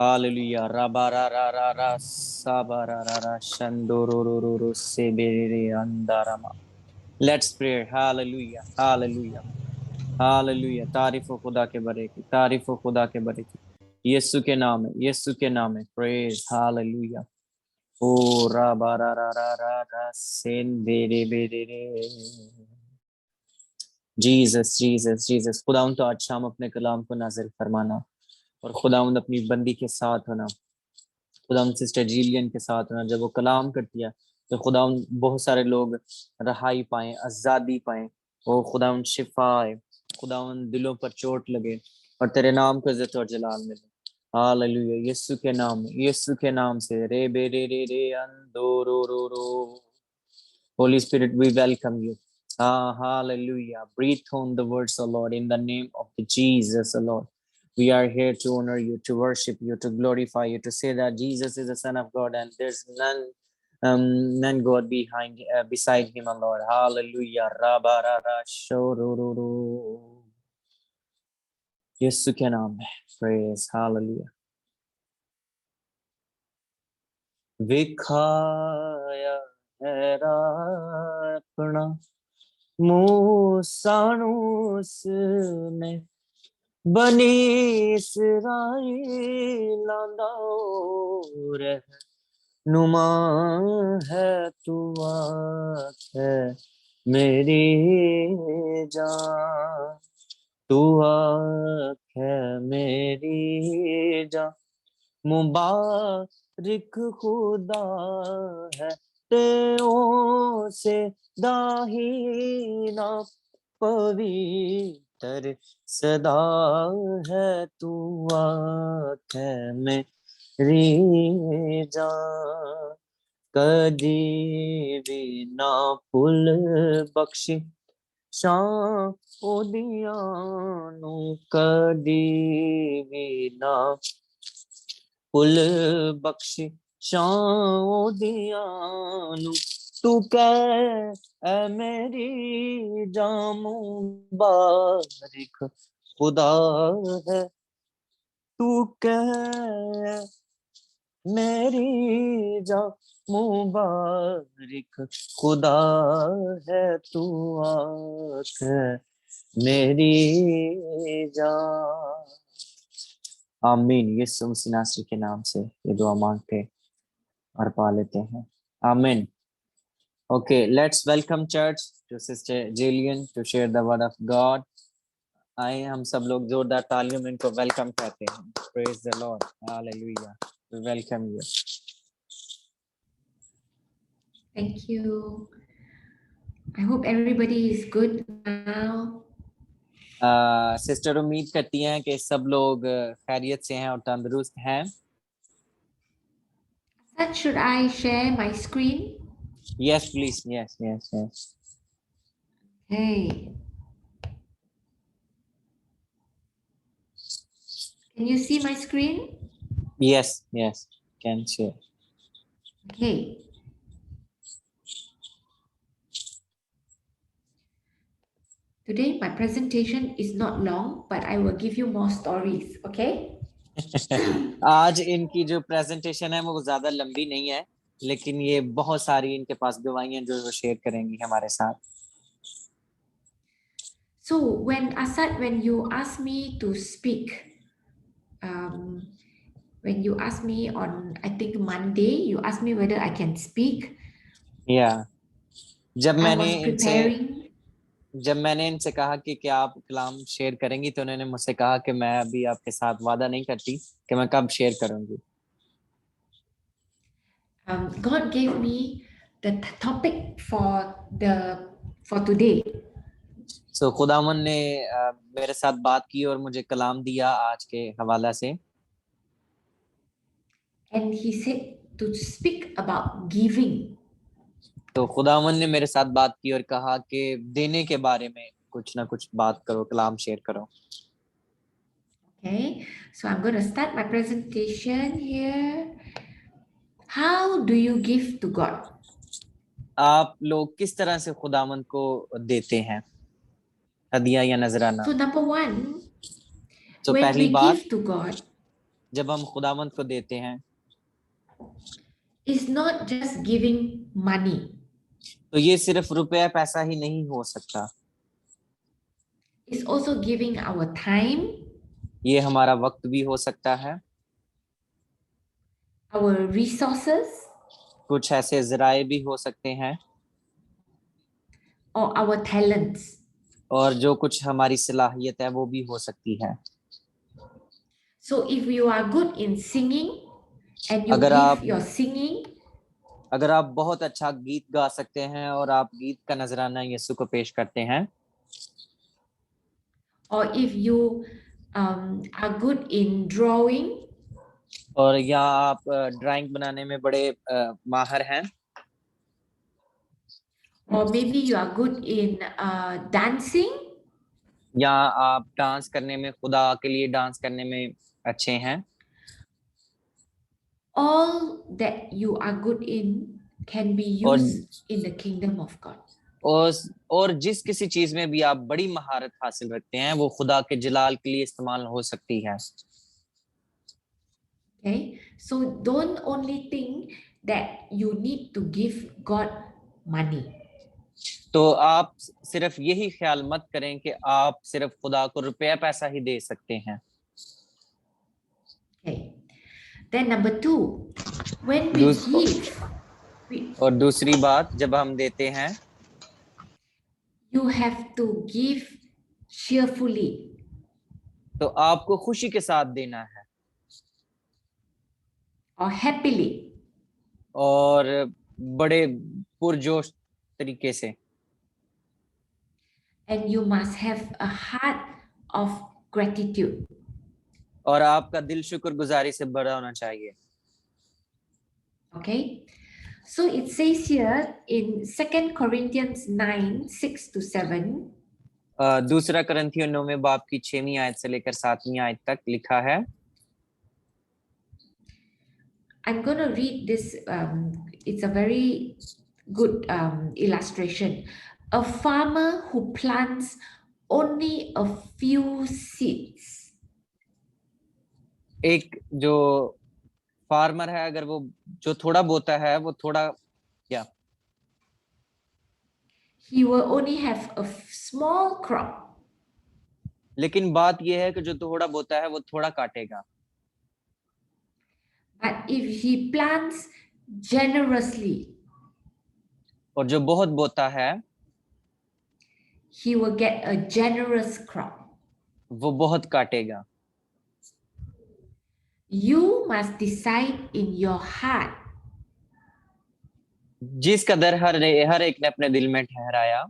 Hallelujah. Rabararara sabararara shandorororo sebere andarama. Let's pray. Hallelujah. Hallelujah. Hallelujah. तारीफ हो खुदा के बड़े की, तारीफ हो खुदा के बड़े की। यीशु के नाम है, यीशु के नाम है। Praise. Hallelujah. ओ rabararara sendere bedere. Jesus, Jesus, Jesus. खुदावंद तो आज शाम अपने कलाम को नाज़िल फरमाना और खुदावंद अपनी बंदी के साथ होना, खुदावंद सिस्टर जीलियन के साथ होना। जब वो कलाम करती है तो खुदावंद बहुत सारे लोग रहाई पाएं, आज़ादी पाएं, वो खुदावंद शिफा आए, खुदावंद दिलों पर चोट लगे और तेरे नाम को इज्जत और जलाल मिले। हालेलुया। यीशु के नाम में, यीशु के नाम से रे बे रे अंदो रो Holy Spirit, we welcome you. Hallelujah. Breathe on the words, O Lord, in the name of Jesus, O Lord. We are here to honor you, to worship you, to glorify you, to say that Jesus is the Son of God and there's none God beside him, O Lord. Hallelujah. Rabarara shorororo. यीशु के नाम में praise. Hallelujah. विखाया है अपना मूसा उसने बनी इस्राएल रहनुमा है तू आँख है मेरी जान, तू आँख है मेरी जान, मुबारक खुदा है तेओं से दाहिना पवित्र सदा है तू आँख है मेरी जान, कदी भी ना भुल बख्शी शां ओदियां नू, कदी भी ना भुल बख्शी शां ओदियां नू, तू कह ऐ मेरी जान मुबारक खुदा है, तू कह मेरी जान मुबारक खुदा है, तू आँख है मेरी जान। आमीन। यीशु मसीह नासरी के नाम से ये दुआ मांगते और पा लेते हैं। आमीन। Okay, let's welcome church to Sister Jillian to share the word of God. आइए हम सब लोग जोरदार तालियों में इनको वेलकम कहते हैं। Praise the Lord. Hallelujah. We welcome you. Thank you. I hope everybody is good now. Sister उम्मीद करती हैं कि सब लोग खैरियत से हैं और तंदुरुस्त हैं। Should I share my screen? Yes, please. Yes. Hey. Can you see my screen? Yes. Can share. Okay. Today my presentation is not long, but I will give you more stories, okay? आज इनकी जो presentation है वो ज्यादा लंबी नहीं है, लेकिन ये बहुत सारी इनके पास गवाहियां जो वो शेयर करेंगी हमारे साथ। So when you asked me to speak, when you asked me on, I think Monday, you asked me whether I can speak. Yeah. जब I was preparing. मैंने इनसे कहा कि क्या आप कलाम शेयर करेंगी, तो उन्होंने मुझसे कहा कि मैं अभी आपके साथ वादा नहीं करती कि मैं कब शेयर करूंगी। God gave me the topic for today. So खुदावन ने मेरे साथ बात की और मुझे कलाम दिया आज के हवाला से। And he said to speak about giving. तो खुदावन ने मेरे साथ बात की और कहा कि देने के बारे में कुछ ना कुछ बात करो, कलाम शेयर करो। Okay, so I'm going to start my presentation here. How do you give to God? आप लोग किस तरह से खुदावन को देते हैं, हदिया या नजराना? So number one, तो when पहली we बात, give to God, जब हम खुदावंद को देते हैं is not just giving money. तो ये सिर्फ रुपया पैसा ही नहीं हो सकता, It's also giving our time, ये हमारा वक्त भी हो सकता है, our resources, कुछ ऐसे जराए भी हो सकते हैं, or our talents. और जो कुछ हमारी सलाहियत है वो भी हो सकती है। So if you are good in singing and you अगर give आप your singing, अगर आप बहुत अच्छा गीत गा सकते हैं और आप गीत का नजराना यीशु को पेश करते हैं, or if you are good in drawing, और या आप ड्राइंग बनाने में बड़े माहिर हैं, or maybe you are good in dancing, या आप डांस करने में, खुदा के लिए डांस करने में अच्छे हैं, all that you are good in can be और used in the kingdom of God. और जिस किसी चीज में भी आप बड़ी महारत हासिल रखते हैं वो खुदा के जलाल के लिए इस्तेमाल हो सकती है। Okay, so don't only think that you need to give God money. तो आप सिर्फ यही ख्याल मत करें कि आप सिर्फ खुदा को रुपया पैसा ही दे सकते हैं। Okay, then number 2, when we give, और दूसरी बात, जब हम देते हैं you have to give cheerfully. तो आपको खुशी के साथ देना है or happily. और बड़े पुरजोश तरीके से, And you must have a heart of gratitude. और आपका दिल शुक्रगुजारी से भरा होना चाहिए। Okay, so it says here in 2 Corinthians 9:6-7. दूसरा करंथियों 9वें बाब की 6वीं आयत से लेकर 7वीं आयत तक लिखा है। I'm going to read this. It's a very good illustration. A farmer who plants only a few seeds. एक जो फार्मर है, अगर वो जो थोड़ा बोता है वो थोड़ा क्या, he will only have a small crop. लेकिन बात यह है कि जो थोड़ा बोता है वो थोड़ा काटेगा, But if he plants generously, और जो बहुत बोता है he will get a generous crop. वो बहुत काटेगा। You must decide in your heart जिस कदर हर एक ने अपने दिल में ठहराया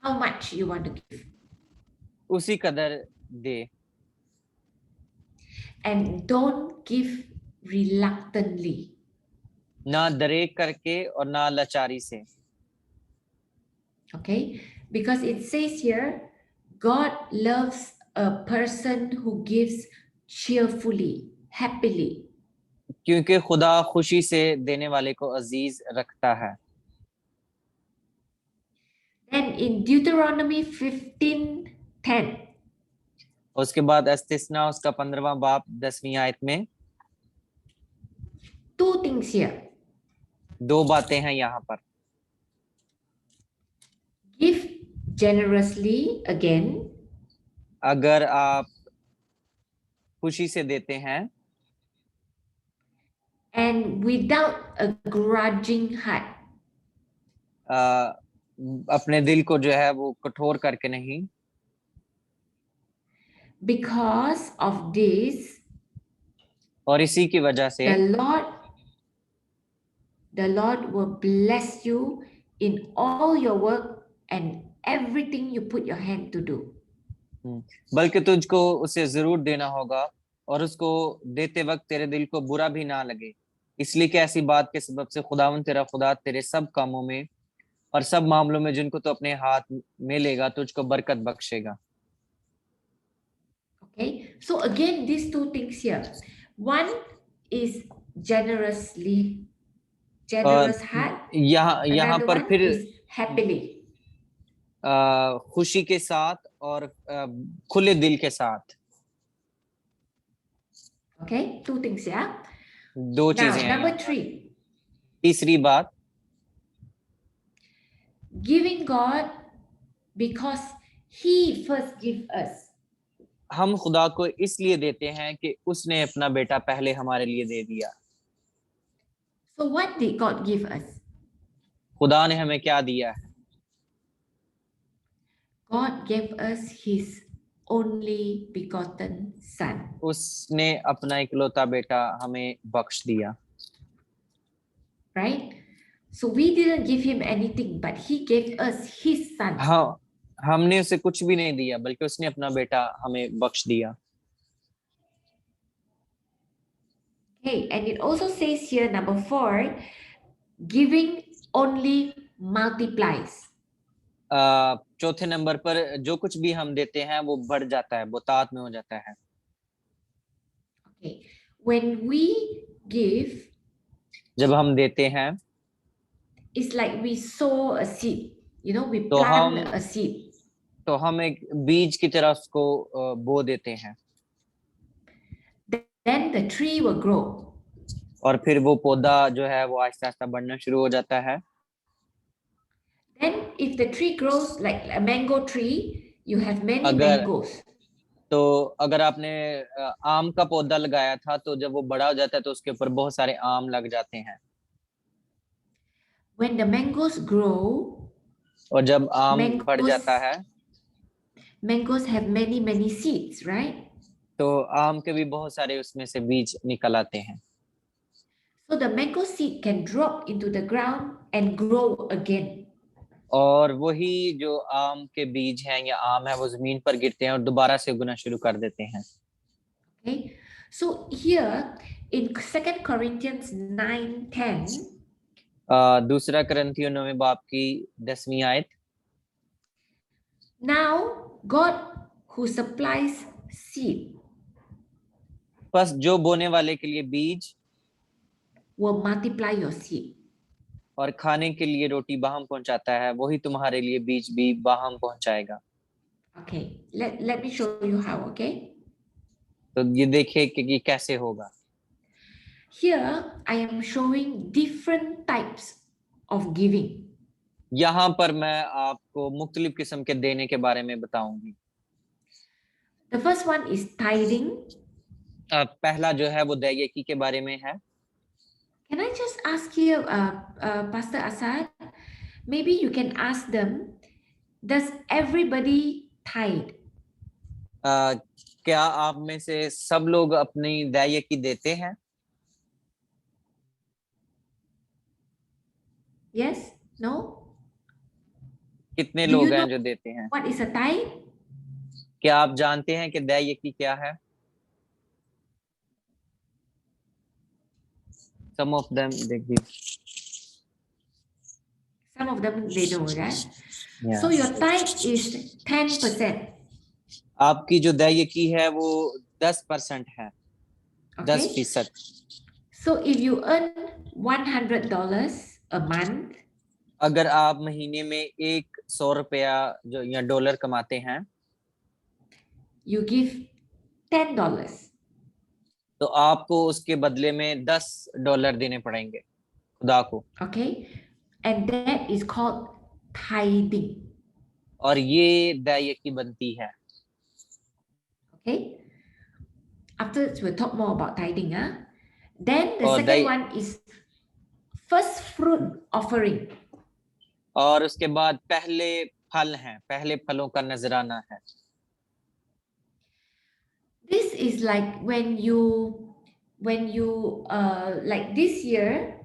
how much you want to give. उसी कदर दे, And don't give reluctantly. ना दरेक करके और ना लाचारी से। Okay, because it says here God loves a person who gives cheerfully, happily. क्योंकि खुदा खुशी से देने वाले को अजीज रखता है। Then in Deuteronomy 15:10, उसके बाद अस्तिस्ना उसका 15वां बाब 10वीं आयत में 2 things here. 2 बातें हैं यहाँ पर। Give generously again, अगर आप खुशी से देते हैं and without a grudging heart. अपने दिल को जो है वो कठोर करके नहीं, Because of this, और इसी की वजह से the Lord will bless you in all your work and everything you put your hand to do. बल्कि तुझको उसे जरूर देना होगा और उसको देते वक्त तेरे दिल को बुरा भी ना लगे, इसलिए कि ऐसी बात के सबब से खुदावंद तेरा खुदा तेरे सब कामों में और सब मामलों में जिनको तो अपने हाथ में लेगा तुझको बरकत बख्शेगा। Okay, so again these 2 things here. One is generous heart. यहाँ पर one फिर is happily. खुशी के साथ और खुले दिल के साथ। Okay, two things, yeah. दो Now, चीजें हैं number यहाँ। 3, तीसरी बात, giving God because He first give us. हम खुदा को इसलिए देते हैं कि उसने अपना बेटा पहले हमारे लिए दे दिया। So what did God give us? खुदा ने हमें क्या दिया है? God gave us His only begotten Son. उसने अपना इकलौता बेटा हमें बख्श दिया। Right? So we didn't give Him anything, but He gave us His Son. हाँ, हमने उसे कुछ भी नहीं दिया, बल्कि उसने अपना बेटा हमें बख्श दिया। Okay, and it also says here, number 4, giving only multiplies. चौथे नंबर पर जो कुछ भी हम देते हैं वो बढ़ जाता है, बहुतायत में हो जाता है। Okay, when we give, जब हम देते हैं it's like we sow a seed. You know, we तो plant a seed. तो हम एक बीज की तरह उसको बो देते हैं, Then the tree will grow. और फिर वो पौधा जो है वो आहिस्ता आहिस्ता बढ़ना शुरू हो जाता है। Then if the tree grows like a mango tree, you have many अगर mangoes. तो अगर आपने आम का पौधा लगाया था, तो जब वो बड़ा हो जाता है तो उसके ऊपर बहुत सारे आम लग जाते हैं। When the mangoes grow, और जब आम बढ़ जाता है mangoes have many seeds, right? तो आम के भी बहुत सारे उसमें से बीज निकल आते हैं। So the mango seed can drop into the ground and grow again. और वही जो आम के बीज हैं या आम है वो जमीन पर गिरते हैं और दोबारा से उगना शुरू कर देते हैं। Okay, so here in 2 Corinthians 9:10, दूसरा करंथियों 9वें बाब की 10वीं आयत, now God who supplies seed बस जो बोने वाले के लिए बीज will multiply your seed. और खाने के लिए रोटी बाहम पहुंचाता है, वही तुम्हारे लिए बीज भी बाहम पहुंचाएगा। Okay, let me show you how, okay? तो ये देखिए कि ये कैसे होगा। Here I am showing different types of giving. यहाँ पर मैं आपको मुख्तलिफ किस्म के देने के बारे में बताऊंगी। The first one is tithing. पहला जो है वो दैयकी के बारे में है। Can I just ask you, Pastor Asad, maybe you can ask them, does everybody tithe? क्या आप में से सब लोग अपनी दैयकी देते हैं? Yes? No? कितने Do लोग you हैं know जो देते हैं? what is a tithe? क्या आप जानते हैं कि दैयकी क्या है? Some of them they give. Some of them they know, right? Yeah. So your tithe is 10%. आपकी जो दैयकी है वो 10% है, Okay? 10%। So if you earn $100 a month, अगर आप महीने में 100 रुपया जो या डॉलर कमाते हैं, you give $10. तो आपको उसके बदले में $10 देने पड़ेंगे खुदा को। Okay? And that is called tithing. और ये दैयकी बनती है। Okay? After we'll talk more about tithing. Then the और second one is first fruit offering. और उसके बाद पहले फल हैं, पहले फलों का नजराना है। This is like when you like this year,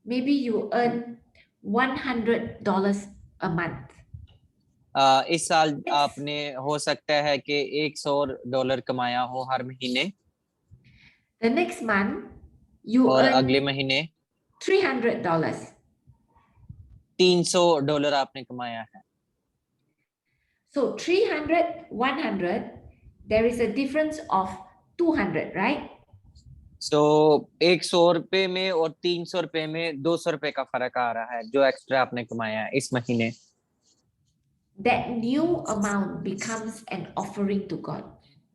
maybe you earn $100 a month. इस साल आपने हो सकता है कि $100 कमाया हो हर महीने, The next month you और earn अगले महीने $300. $300 आपने कमाया है। So 300, 100, there is a difference of 200, right? So 100 रुपए में और 300 रुपए में 200 रुपए का फर्क आ रहा है जो एक्स्ट्रा आपने कमाया है इस महीने। That new amount becomes an offering to God.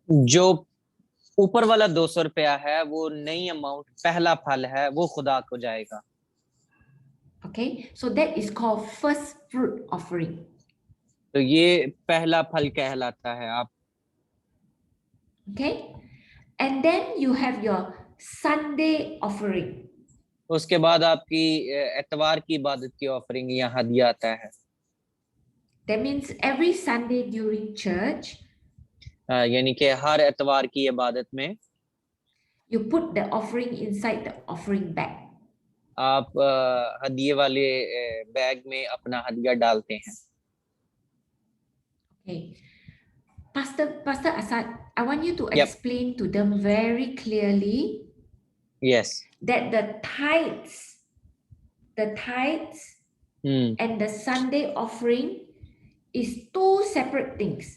जो ऊपर वाला 200 रुपया है, वो नई अमाउंट, पहला फल है, वो खुदा को जाएगा। Okay, so that is called first fruit offering. तो ये पहला फल कहलाता है। आप Okay, and then you have your Sunday offering. उसके बाद आपकी एतवार की इबादत की ऑफरिंग या हदिया आता है। That means every Sunday during church, यानी कि हर एतवार की इबादत में you put the offering inside the offering bag. आप हदिये वाले बैग में अपना हदिया डालते हैं। Okay, Pastor Asad, I want you to Yep. explain to them very clearly Yes. that the tithes and the Sunday offering is two separate things.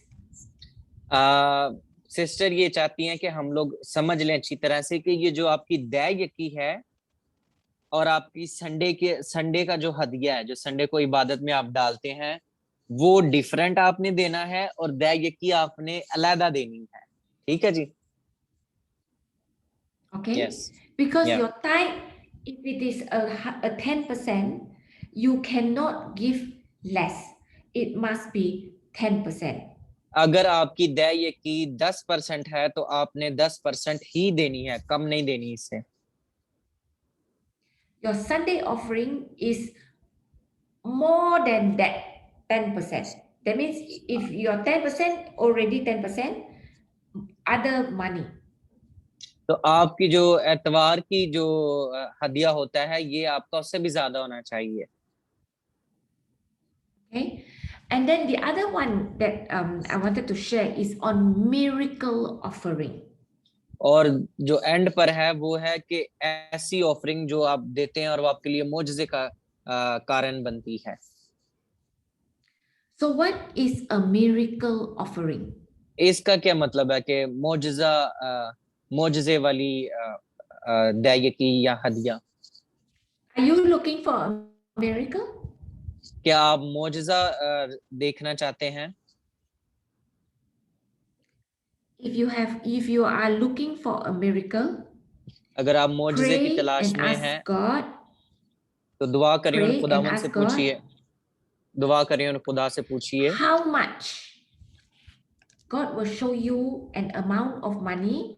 Sister ये चाहती हैं कि हम लोग समझ लें अच्छी तरह से कि ये जो आपकी दै यकी है और आपकी संडे का जो हदिया है, जो संडे को इबादत में आप डालते हैं, वो डिफरेंट आपने देना है और दै यकी आपने अलहदा देनी है। ठीक है जी? Okay. Yes. Because Yeah. your tithe, if it is a 10%, you cannot give less. It must be 10%. अगर आपकी दै यकी 10% है तो आपने 10% ही देनी है, कम नहीं देनी इससे। Your Sunday offering is more than that 10%. That means if you're 10%, already 10%, other money. तो आपकी जो एतवार की जो हदिया होता है, ये आपका उससे भी ज्यादा होना चाहिए। Okay. And then the other one that I wanted to share is on miracle offering. और जो एंड पर है वो है कि ऐसी ऑफरिंग जो आप देते हैं और वो आपके लिए मोजज़े का कारण बनती है। So what is a miracle offering? इसका क्या मतलब है कि मोजज़े वाली दै यकी या हदिया। Are you looking for a miracle? क्या आप मोजज़ा देखना चाहते हैं? If you are looking for a miracle, अगर आप मोजज़े की pray तलाश and में ask हैं God. तो दुआ करिए और Pray and खुदावंद से ask God पूछिए। दुआ करिए और खुदा से पूछिए how much. God will show you an amount of money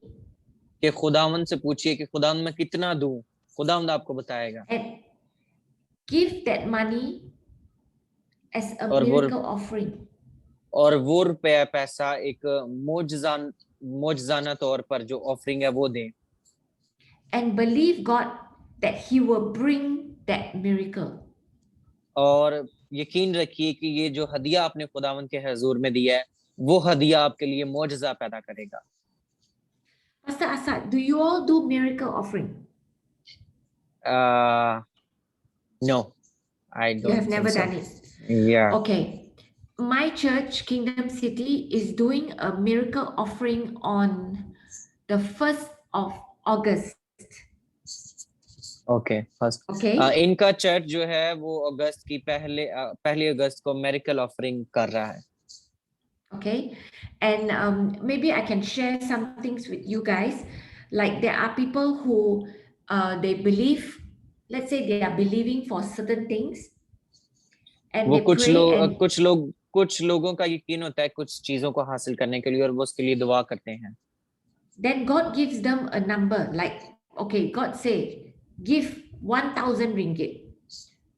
कि खुदावंद से पूछिए कि खुदावंद मैं कितना दूं, खुदावंद आपको बताएगा। and give that money as a और miracle offering. वो रुपया पैसा एक मोजज़ाना तौर पर जो ऑफरिंग है वो दें। And believe God that He will bring that miracle. और यकीन रखिए कि ये जो हदिया आपने खुदावंद के हुजूर में दिया है, वो हदिया आपके लिए मोजज़ा पैदा करेगा। Pastor Asad, do you all do miracle offering? No, I You don't have think never so. done it. Yeah. Okay. My church, Kingdom City, is doing a miracle offering on the 1st of August. Okay, first. Okay. इनका church जो है वो अगस्त की पहली अगस्त को मेरिकल offering कर रहा है। Okay. And maybe I can share some things with you guys. Like there are people who they believe, let's say they are believing for certain things. And वो they pray and कुछ लोगों का यकीन होता है कुछ चीजों को हासिल करने के लिए और वो उसके लिए दुआ करते हैं। then God gives them a number, like, okay, God say, give 1,000 ringgit.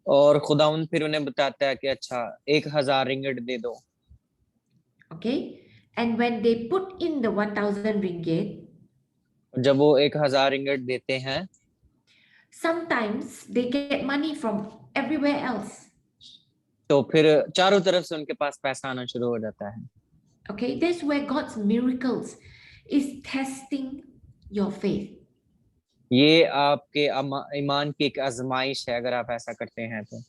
और खुदावंद फिर उन्हें बताता है कि अच्छा 1000 रिंगिट दे दो। Okay. And when they put in the 1,000 ringgit, जब वो 1000 रिंगिट देते हैं, sometimes they get money from everywhere else. तो फिर चारों तरफ से उनके पास पैसा आना शुरू हो जाता है। Okay, that's where God's miracles is testing your faith. ये आपके ईमान की एक आजमाइश है अगर आप ऐसा करते हैं तो।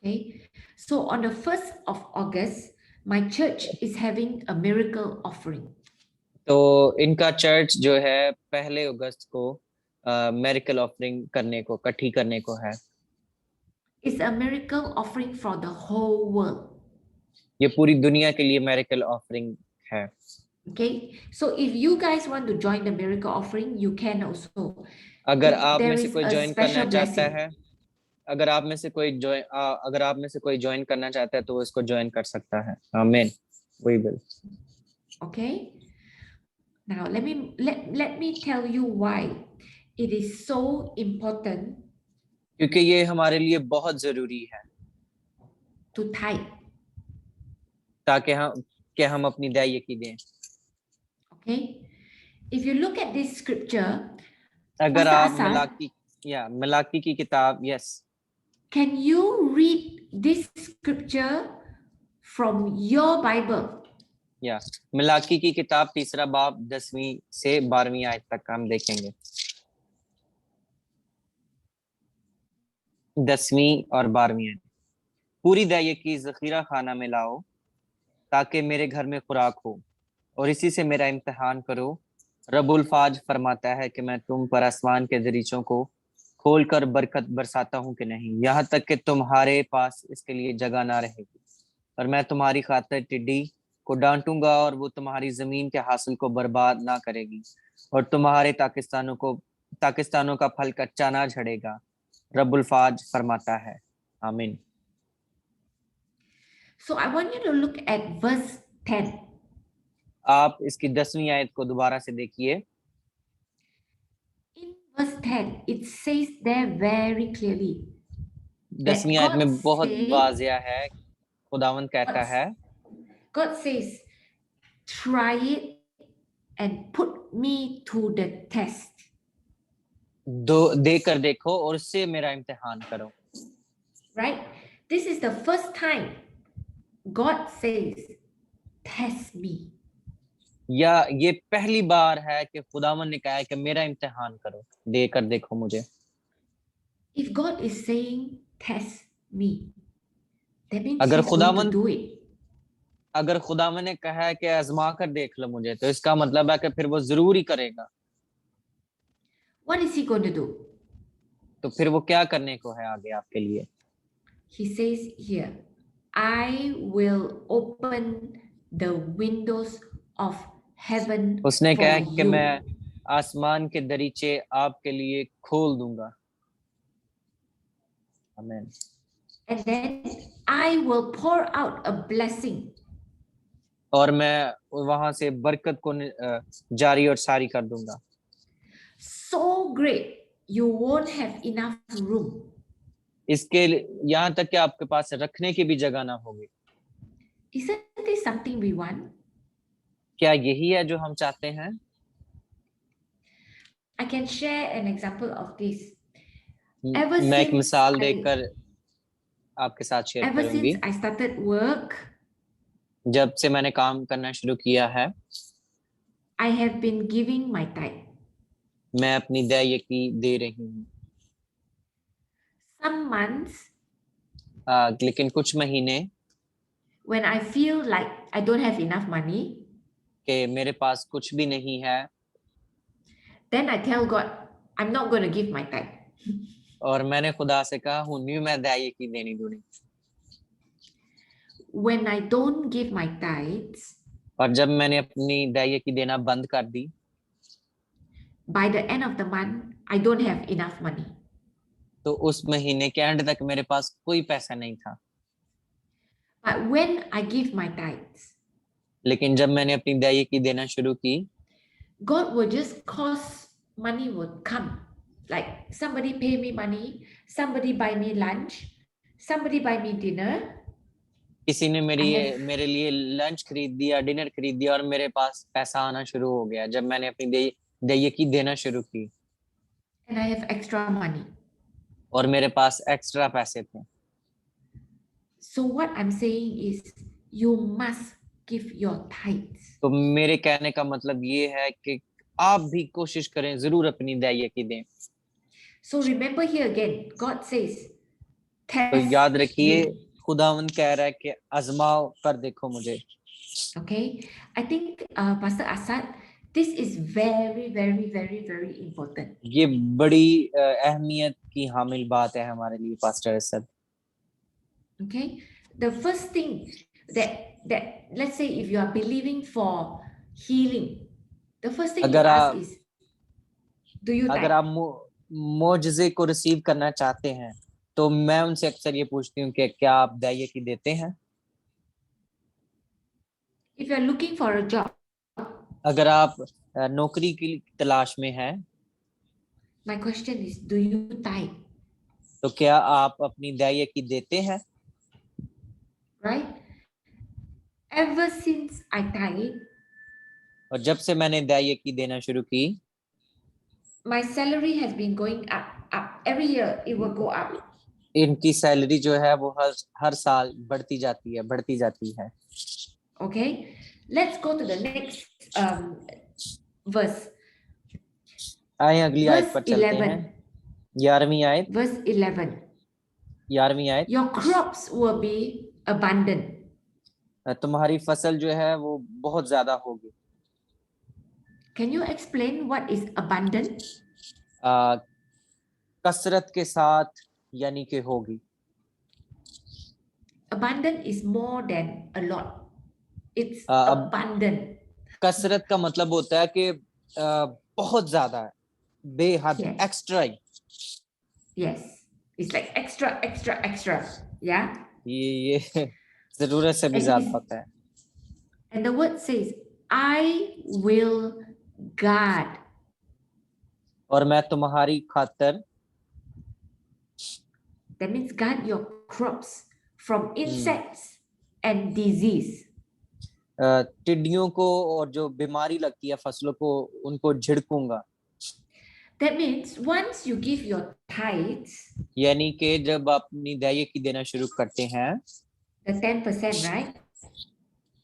Okay, so on the 1st of August, my church is having a miracle offering. तो इनका चर्च जो है 1 अगस्त को मेरिकल ऑफरिंग करने को इकट्ठी करने को है। It's a miracle offering for the whole world. ये पूरी दुनिया के लिए मेरिकल ऑफरिंग है। Okay, so if you guys want to join the miracle offering, you can also. अगर If आप there में से is कोई a ज्वाइन करना special चाहता blessing, है, अगर आप में से कोई ज्वाइन करना चाहता है तो वो इसको ज्वाइन कर सकता है। आमीन। We will. okay? Now let me tell you why it is so important क्योंकि ये हमारे लिए बहुत जरूरी है to tithe. ताकि हम अपनी दायिकी दें। Okay, if you look at this scripture, अगर Pastor आप Asad, मलाकी की किताब, yes, can you read this scripture from your Bible? या मलाकी की किताब 3 बाब 10वीं से 12वीं आयत तक हम देखेंगे। 10वीं और 12वीं आयत। पूरी दायिकी जखीरा खाना में लाओ ताकि मेरे घर में खुराक हो, और इसी से मेरा इम्तिहान करो। रब्बुल फाज फरमाता है कि मैं तुम पर आसमान के दरीचों को खोलकर बरकत बरसाता हूं कि नहीं, यहाँ तक कि तुम्हारे पास इसके लिए जगह ना रहेगी। और मैं तुम्हारी खातिर टिड्डी को डांटूंगा और वो तुम्हारी जमीन के हासिल को बर्बाद ना करेगी, और तुम्हारे ताकिस्तानों का फल कच्चा ना झड़ेगा। रब्बुल फाज फरमाता है। आमीन। So I want you to look at verse 10. आप इसकी 10वीं आयत को दोबारा से देखिए। In verse 10, it says there very clearly that 10वीं आयत में बहुत वाज़िया है, खुदावंद कहता है, God says, try it and put me to the test. देकर देखो और उससे मेरा इम्तिहान करो। Right? This is the first time God says, test me. या ये पहली बार है कि खुदावंद ने कहा है कि मेरा इम्तिहान करो, देकर देखो मुझे। If God is saying, test me, that means अगर He's going to do it. अगर खुदावंद ने कहा है कि आजमा कर देख लो मुझे, तो इसका मतलब है कि फिर वो जरूर ही करेगा। What is He going to do? तो फिर वो क्या करने को है आगे आपके लिए? He says here, I will open the windows of heaven उसने for कहा कि you. मैं आसमान के दरीचे आपके लिए खोल दूंगा। आमीन। And then I will pour out a blessing. और मैं वहां से बरकत को जारी और सारी कर दूंगा। So great, you won't have enough room. इसके यहाँ तक कि आपके पास रखने की भी जगह ना होगी। Isn't this something we want? क्या यही है जो हम चाहते हैं? I can share an example of this. मैं एक मिसाल देकर आपके साथ शेयर Ever करूंगी। since I started work, जब से मैंने काम करना शुरू किया है, I have been giving my tithe. मैं अपनी दायिकी दे रही हूँ। Some months, लेकिन कुछ महीने when I feel like I don't have enough money, कि मेरे पास कुछ भी नहीं है, then I tell God, I'm not going to give my tithe. और मैंने खुदा से कहा हूँ नहीं, मैं दायिकी देनी दूंगी। When I don't give my tithes, और जब मैंने अपनी दायिकी देना बंद कर दी, by the end of the month, I don't have enough money. तो उस महीने के एंड तक मेरे पास कोई पैसा नहीं था। But when I give my tithes, लेकिन जब मैंने अपनी दायिकी देना शुरू की, God will just cause money would come. Like somebody pay me money, somebody buy me lunch, somebody buy me dinner. किसी ने मेरे लिए लंच खरीद दिया, डिनर खरीद दिया, और मेरे पास पैसा आना शुरू हो गया जब मैंने अपनी दायिकी देना शुरू की। And I have extra money. और मेरे पास एक्स्ट्रा पैसे थे। So what I'm saying is, you must give your tithes. तो मेरे कहने का मतलब ये है कि आप भी कोशिश करें, जरूर अपनी दायिकी दें। So remember here again, God says, तो test याद रखिए, me. खुदावंद कह रहा है कि आजमाओ कर देखो मुझे। Okay, I think Pastor Asad, this is very, very, very, very important. ये बड़ी अहमियत की हामिल बात है हमारे लिए, pastor Asad. Okay, the first thing that let's say if you are believing for healing, the first thing you अगर ask आप is, do you अगर tithe? आप मोजज़े को रिसीव करना चाहते हैं तो मैं उनसे अक्सर ये पूछती हूँ कि क्या आप दैयकी देते हैं? If you're looking for a job, अगर आप नौकरी की तलाश में हैं my question is, do you tithe? तो क्या आप अपनी दैयकी देते हैं? Right? Ever since I tithe, और जब से मैंने दैयकी देना शुरू की, my salary has been going up. Every year it will go up. इनकी सैलरी जो है वो हर साल बढ़ती जाती है। Okay, let's go to the next verse. आए अगली आयत Verse पर चलते हैं। 11. 11वीं आयत। Verse 11. 11वीं आयत। Your crops will be abundant. तुम्हारी फसल जो है वो बहुत ज्यादा होगी। Can you explain what is abundant? कसरत के साथ यानी कि होगी। Abundant is more than a lot. It's अब abundant. कसरत का मतलब होता है कि बहुत ज्यादा है, बेहद, Yes. Extra. Yes, it's like extra. Yeah. ये जरूरत से भी ज्यादा होता है। And the word says, I will guard. और मैं तुम्हारी खातर, That means guard your crops from insects and disease. टिड्डियों को और जो बीमारी लगती है फसलों को, उनको झिड़कूंगा। That means once you give your tithes, यानी कि जब आप अपनी दैयकी देना शुरू करते हैं, the 10%, right?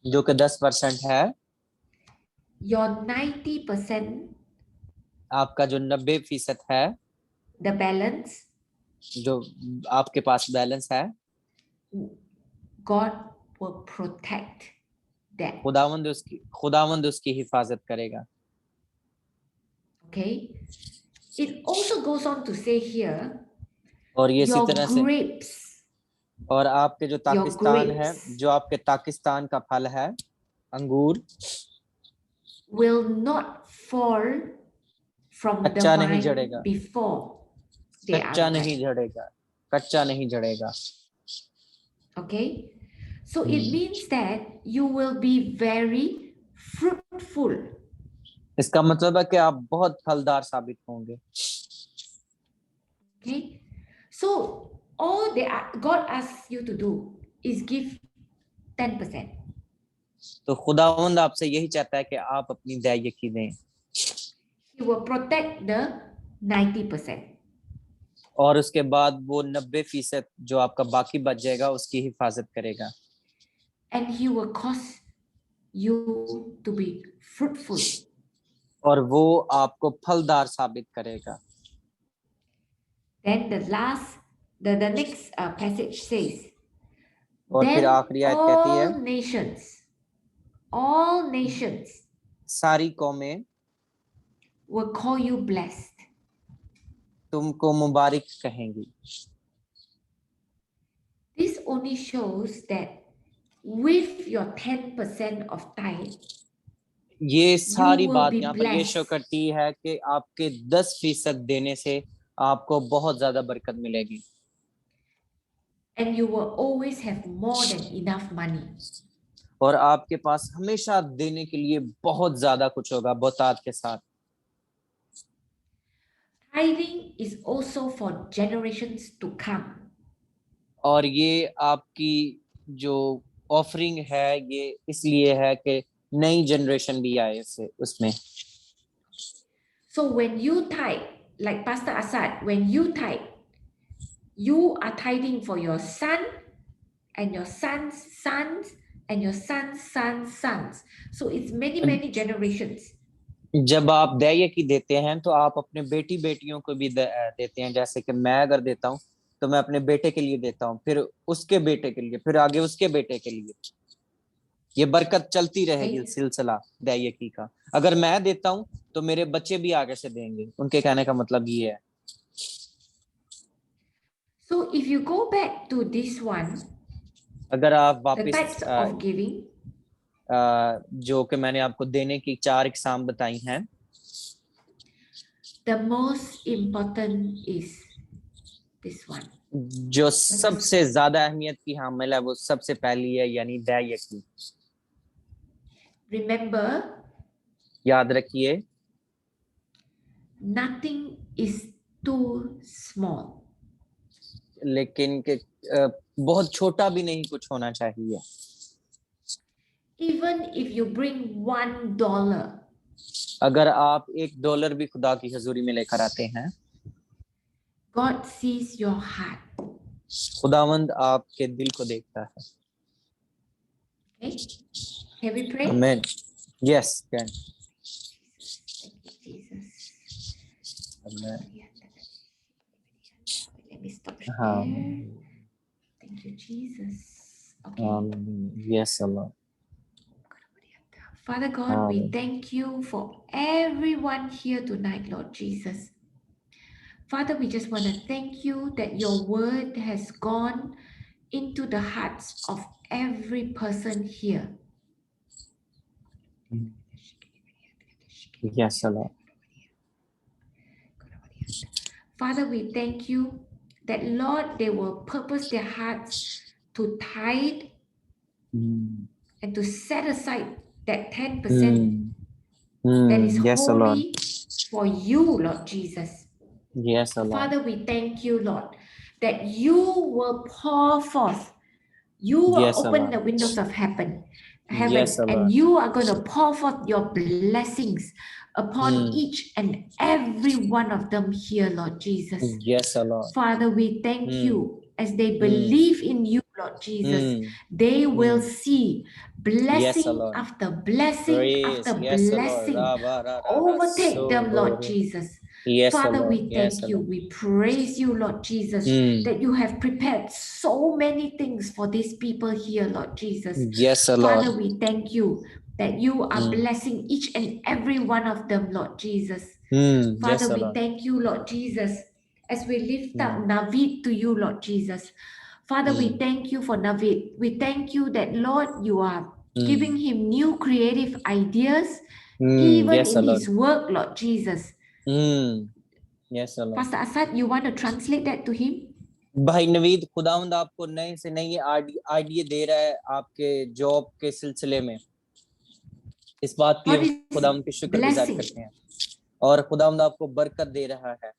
जो कि 10% है, Your 90%, आपका जो 90% है, the balance, जो आपके पास बैलेंस है, God will protect that. खुदावंद उसकी हिफाजत करेगा। Okay. It also goes on to say here, और ये इसी your तरह से, grapes, और आपके जो ताकिस्तान है, grapes जो आपके ताकिस्तान का फल है, अंगूर, will not fall from the कच्चा नहीं vine झड़ेगा, before they are कच्चा ripe. नहीं झड़ेगा, कच्चा नहीं झड़ेगा। Okay, so it means that you will be very fruitful. इसका मतलब है कि आप बहुत फलदार साबित होंगे। Okay, so all God asks you to do is give 10%. तो खुदावंद आपसे यही चाहता है कि आप अपनी दैयकी दें, He will protect the 90%. और उसके बाद वो 90% जो आपका बाकी बच जाएगा उसकी हिफाजत करेगा। And he will cause you to be fruitful. और वो आपको फलदार साबित करेगा। Then the next passage says, और फिर then आखिरी आयत कहती है, all nations सारी कौमें will call you blessed. तुमको मुबारक कहेंगी। This only shows that with your 10% of tithe, ये सारी will बात be यहाँ पर ये शो blessed. करती है कि आपके 10% देने से आपको बहुत ज्यादा बरकत मिलेगी। And you will always have more than enough money. और आपके पास हमेशा देने के लिए बहुत ज्यादा कुछ होगा, बहुतायत के साथ। Tithing is also for generations to come. और ये आपकी जो ऑफरिंग है, ये इसलिए है कि नई जनरेशन भी आए उसमें। So when you tithe, like Pastor Asad, when you tithe, you are tithing for your son and your son's sons and your son's son's sons. So it's many generations. जब आप दैयकी देते हैं तो आप अपने बेटी बेटियों को भी देते हैं। जैसे कि मैं अगर देता हूं तो मैं अपने बेटे के लिए देता हूं, फिर उसके बेटे के लिए, फिर आगे उसके बेटे के लिए। ये बरकत चलती रहेगी, सिलसिला दैयकी का। अगर मैं देता हूं तो मेरे बच्चे भी आगे से देंगे। उनके कहने का मतलब ये है। So if you go back to this one, अगर आप the types वापस of giving, जो कि मैंने आपको देने की 4 एग्जाम बताई हैं, the most important is this one. जो सबसे ज्यादा अहमियत की हामिल है वो सबसे पहली है, यानी दया की। Remember, याद रखिए, nothing is too small. लेकिन कि बहुत छोटा भी नहीं कुछ होना चाहिए। Even if you bring $1, अगर आप $1 भी खुदा की हजूरी में लेकर आते हैं, God sees your heart. खुदावंद आपके दिल को देखता है। Okay? Can we pray? आमीन। Yes can. Thank you, Jesus. आमीन। Let me stop हाँ। here. Thank you, Jesus. Okay. Yes Allah. Father God, we thank you for everyone here tonight, Lord Jesus. Father, we just want to thank you that your word has gone into the hearts of every person here. Yes Allah. Father, we thank you that, Lord, they will purpose their hearts to tithe and to set aside that 10% that is Yes, Lord. holy for you, Lord Jesus. Yes, Lord. Father, we thank you, Lord, that you will pour forth. You will Yes, open Lord. the windows of heaven, Yes, Lord. and you are going to pour forth your blessings upon each and every one of them here, Lord Jesus. Yes, Lord. Father, we thank you as they believe in you, Lord Jesus. They will see blessing Lord. after blessing Praise. after Yes, Lord. blessing Ra, ba, ra, ra, ra, overtake so, them, do, Lord ro. Jesus. Yes, Father, Lord. we Yes, thank you. Lord. We praise you, Lord Jesus, that you have prepared so many things for these people here, Lord Jesus. Yes, Father, Lord. we thank you that you are blessing each and every one of them, Lord Jesus. Father, Yes, we Lord. thank you, Lord Jesus, as we lift up Navid to you, Lord Jesus. Father, we thank you for Navid. We thank you that, Lord, you are giving him new creative ideas, even Yes, in Lord. his work, Lord Jesus. Yes, Lord. Pastor Asad, you want to translate that to him? भाई नवीद, खुदावंद आपको नए से नई idea दे रहा है आपके job के सिलसिले में। इस बात की God हम is खुदावंद की शुक्रगुजार blessing करते हैं, और खुदावंद आपको बरकत दे रहा है।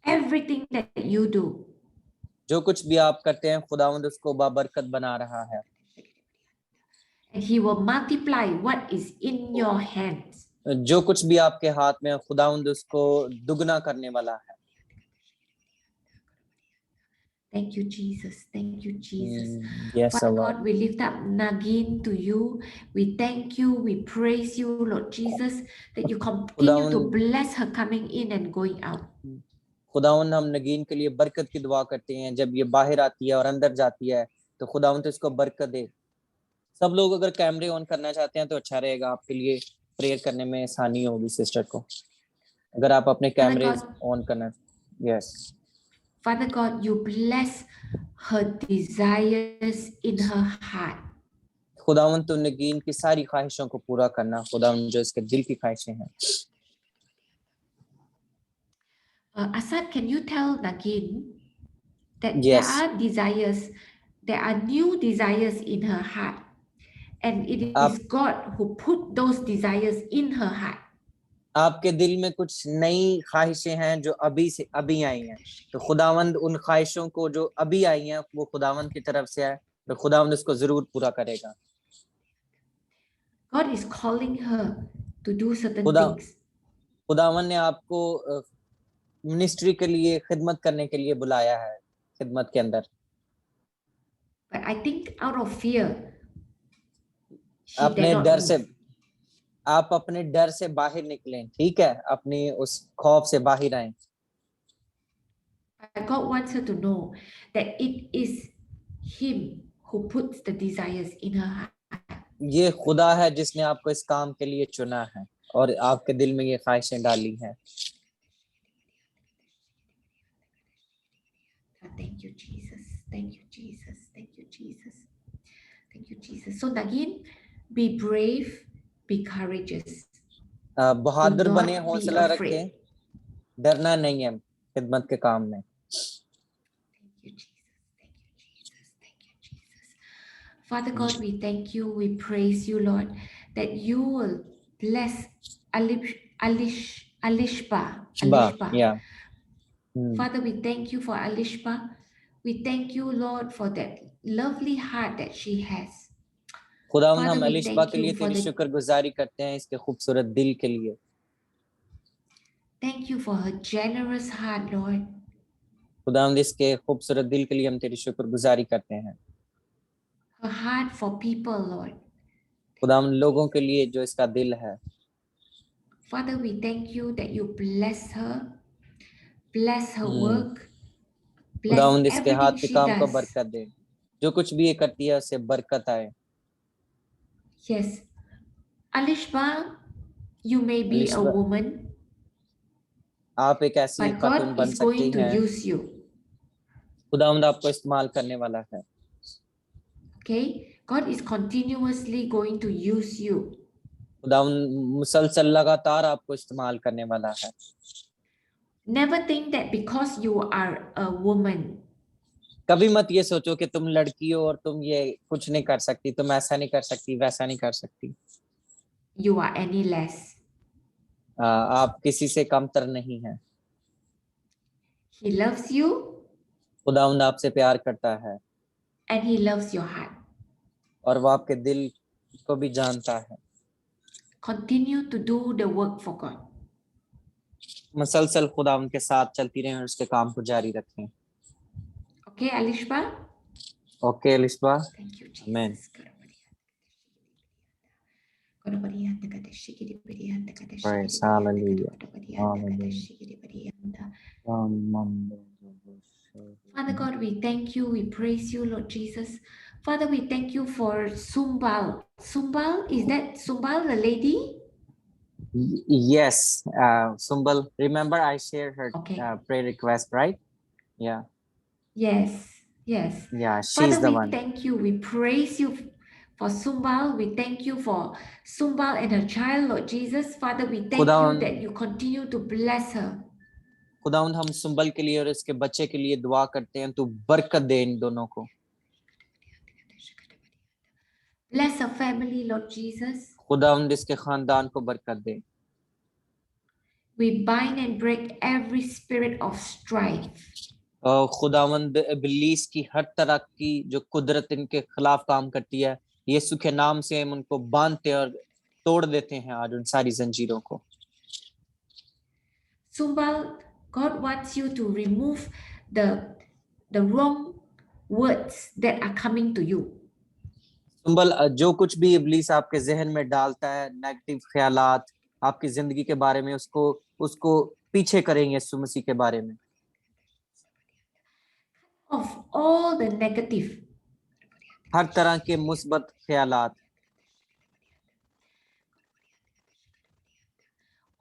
everything that you do. जो कुछ भी आप करते हैं, खुदावंद उसको बाबरकत बना रहा है। And he will multiply what is in your hands. जो कुछ भी आपके हाथ में है, खुदावंद उसको दुगना करने वाला है। Thank you, Jesus. Thank you, Jesus. Yes, Father Lord. God, we lift up Nagin to you. We thank you. We praise you, Lord Jesus, that you continue to bless her coming in and going out. खुदावंद हम नगीन के लिए बरकत की दुआ करते हैं। जब ये बाहर आती है और अंदर जाती है, तो खुदावंद इसको बरकत दे। सब लोग अगर कैमरे ऑन करना चाहते हैं तो अच्छा रहेगा, आपके लिए प्रेयर करने में आसानी होगी सिस्टर को, अगर आप अपने कैमरे ऑन करना। Yes Father God, you bless her desires in her heart. खुदावंद तो नगीन की सारी ख्वाहिशों को पूरा करना, खुदावंद जो इसके दिल की ख्वाहिशें हैं। Asad, can you tell Nagin that Yes. there are desires, there are new desires in her heart, and it is God who put those desires in her heart. आपके दिल में कुछ नई ख्वाहिशें हैं जो अभी आई हैं, तो खुदावंद उन ख्वाहिशों को जो अभी आई हैं वो खुदावंद की तरफ से है, तो खुदावंद उसको जरूर पूरा करेगा। God is calling her to do certain things. खुदावंद ने आपको मिनिस्ट्री के लिए, खिदमत करने के लिए बुलाया है, खिदमत के अंदर। But I think out of fear, अपने डर से, आप अपने डर से बाहर निकलें, ठीक है, अपनी उस खौफ से बाहर आएं। God wants her to know that it is Him who puts the desires in her heart. ये खुदा है जिसने आपको इस काम के लिए चुना है और आपके दिल में ये ख्वाहिशें डाली हैं। Thank you, Jesus. Thank you, Jesus. Thank you, Jesus. Thank you, Jesus. So Nagin, be brave, be courageous. Do बहादुर बने, not be हौसला रखें, afraid. डरना नहीं है खिदमत के काम में। Thank you, Jesus. Thank you, Jesus. Thank you, Jesus. Father God, we thank you. We praise you, Lord, that you will bless Alishba. या हम्म, Father, we thank you for Alishba. We thank you, Lord, for that lovely heart that she has. खुदावंद Father, हम we Alishba thank के लिए you for तेरी the शुक्रगुजारी करते हैं इसके खूबसूरत दिल के लिए। thank you for her generous heart, Lord. खुदावंद इसके खूबसूरत दिल के लिए हम तेरी शुक्रगुजारी करते हैं। Her heart for people, Lord. खुदावंद लोगों के लिए जो इसका दिल है। Father, we thank you that you bless her work, bless खुदावंद इसके हाथ everything के she काम को does. बरकत दे, जो कुछ भी ये करती है उससे बरकत आए। Yes. Alishba, you may be a Alishba, woman, आप एक ऐसी but खातून God बन is सकती going to हैं, use you. खुदावंद आपको इस्तेमाल करने वाला है। Okay? God is continuously going to use you. खुदावंद मुसलसल लगातार आपको इस्तेमाल करने वाला है। Never think that because you are a woman, कभी मत ये सोचो कि तुम लड़की हो और तुम ये कुछ नहीं कर सकती, तुम ऐसा नहीं कर सकती, वैसा नहीं कर सकती। you are any less. आप किसी से कमतर नहीं हैं। He loves you खुदावंद आपसे प्यार करता है and He loves your heart. और वो आपके दिल को भी जानता है। Continue to do the work for God. मुसलसल खुदावंद के साथ चलती रहें और उसके काम को जारी रखें। Okay, Alishba? Okay Alishba, Thank you, आमीन। Jesus. Praise, hallelujah. Father God, we thank you, we praise you, Lord Jesus. Father, we thank you for Sumbal. Sumbal, is that Sumbal the lady? Yes, Sumbal, remember I shared her Okay. prayer request, right? Yeah, Yes, yes. yeah, Father, she's the we one. thank you, we praise you for Sumbal. We thank you for Sumbal and her child, Lord Jesus. Father, we thank you खुदावंद that you continue to bless her. खुदावंद हम सुंबल के लिए और इसके बच्चे के लिए दुआ करते हैं, तू बरकत दे इन दोनों को। Bless her family, Lord Jesus. खुदावंद इसके खानदान को बरकत दे। We bind and break every spirit of strife. और खुदावंद इब्लीस की हर तरह की जो कुदरत इनके खिलाफ काम करती है, यीशु के नाम से हम उनको बांधते और तोड़ देते हैं आज उन सारी जंजीरों को। Sumbal, God wants you to remove the wrong words that are coming to you. Sumbal, जो कुछ भी इब्लीस आपके जहन में डालता है, नेगेटिव ख्यालात आपकी जिंदगी के बारे में, उसको उसको पीछे करेंगे यीशु मसीह के बारे में। Of all the negative, हर तरह के मुस्बत ख्यालात,